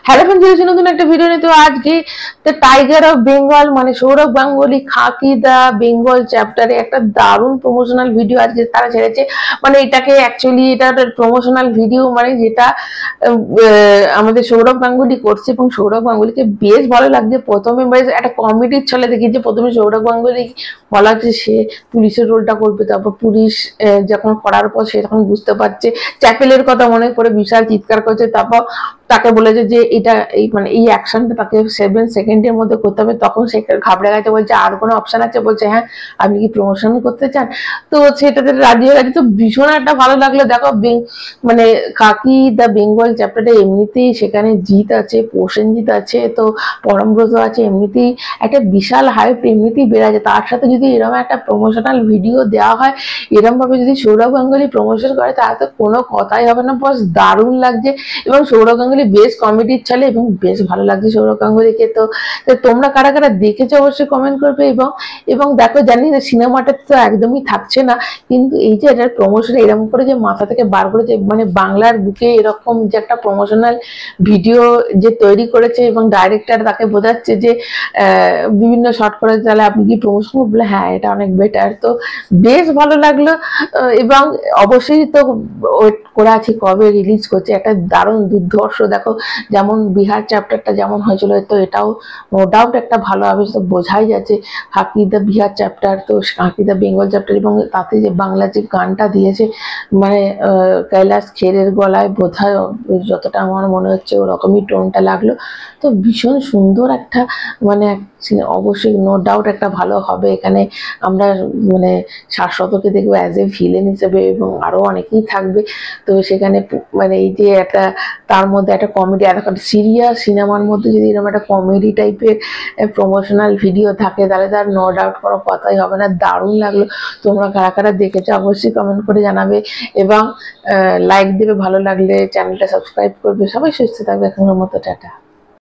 Hello friends, নতুন একটা video নিয়ে। তো আজকে দ্য টাইগার অফ বেঙ্গল মানে সৌরভ গাঙ্গুলি খাকি দা বেঙ্গল চ্যাপ্টারে একটা দারুণ প্রমোশনাল ভিডিও আজকে তারা ছেড়েছে। মানে এটাকে অ্যাকচুয়ালি এটা প্রমোশনাল ভিডিও মানে যেটা আমাদের সৌরভ গাঙ্গুলি করছে, এবং সৌরভ গাঙ্গুলিকে বেশ ভালো লাগছে। প্রথমে বেশ একটা কমেডির ছলে দেখিয়েছে। প্রথমে সৌরভ গাঙ্গুলি বলা হচ্ছে সে পুলিশের রোলটা করবে, তারপর পুলিশ যখন করার পর সে তখন বুঝতে পারছে, চ্যাপেলের কথা মনে করে বিশাল চিৎকার করছে। তারপর তাকে বলেছে যে এটা এই মানে এই অ্যাকশনটা তাকে 7 সেকেন্ডের মধ্যে করতে হবে। তখন সে ঘাবড়ে গেছে, বলছে আর কোনো অপশন আছে? বলছে হ্যাঁ, আপনি কি প্রমোশন করতে চান? তো সেটাতে রাজি হয়ে গেছে। তো ভীষণ একটা ভালো লাগলো। দেখো মানে কাকি দা বেঙ্গল চ্যাপ্টারে এমনিতেই সেখানে জিৎ আছে, প্রসেনজিৎ আছে, তো পরমব্রত আছে, এমনিতেই একটা বিশাল হাইপ এমনিতেই বেড়ে যায়। তার সাথে যদি এরকম একটা প্রমোশনাল ভিডিও দেওয়া হয়, এরকম ভাবে যদি সৌরভ গাঙ্গুলি প্রমোশন করে, তাহলে তো কোনো কথাই হবে না। বস দারুণ লাগছে। এবং সৌরভ গাঙ্গুলি বেশ কমেডির চলে এবং বেশ ভালো লাগছে সৌরভ গাঙ্গুলিকে। তো তোমরা কারা কারা দেখেছো অবশ্যই কমেন্ট করবে। এবং দেখো, জানি না সিনেমাটা তো একদমই থাকছে না, কিন্তু এই যে এটার প্রমোশন এরকম করে যে মাথা থেকে বার করেছে, মানে বাংলার বুকে এরকম যে একটা প্রমোশনাল ভিডিও যে তৈরি করেছে, এবং ডাইরেক্টর তাকে বোঝাচ্ছে যে বিভিন্ন শর্ট করে, তাহলে আপনি কি প্রমোশন বলে হ্যাঁ এটা অনেক বেটার। তো বেশ ভালো লাগলো। এবং অবশ্যই তো ওয়েট করে আছি কবে রিলিজ করছে। একটা দারুণ দুর্ধর্ষ, দেখো যেমন বিহার চ্যাপ্টারটা যেমন হয়েছিল, তো এটাও নো ডাউট একটা ভালো হবে। তো বোঝাই যাচ্ছে খাকি দা বিহার চ্যাপ্টার, তো খাকি দা বেঙ্গল চ্যাপ্টার, এবং তাতে যে বাংলা যে গানটা দিয়েছে, মানে কৈলাস খেরের গলায় বোধহয়, যতটা আমার মনে হচ্ছে ওরকমই টোনটা লাগলো। তো ভীষণ সুন্দর একটা মানে অবশ্যই নো ডাউট একটা ভালো হবে। এখানে আমরা মানে শাশ্বতকে দেখবো অ্যাজ এ ভিলেন হিসেবে, এবং আরো অনেকেই থাকবে। তো সেখানে মানে এই যে একটা তার মধ্যে একটা কমেডি, একটা সিরিয়াস সিনেমার মধ্যে যদি এরকম একটা কমেডি টাইপের প্রমোশনাল ভিডিও থাকে, তাহলে তার নো ডাউট কোনো কথাই হবে না। দারুণ লাগলো। তোমরা কারা কারা দেখেছো অবশ্যই কমেন্ট করে জানাবে, এবং লাইক দেবে ভালো লাগলে, চ্যানেলটা সাবস্ক্রাইব করবে। সবাই সুস্থ থাকবে। এখনের মতো টাটা।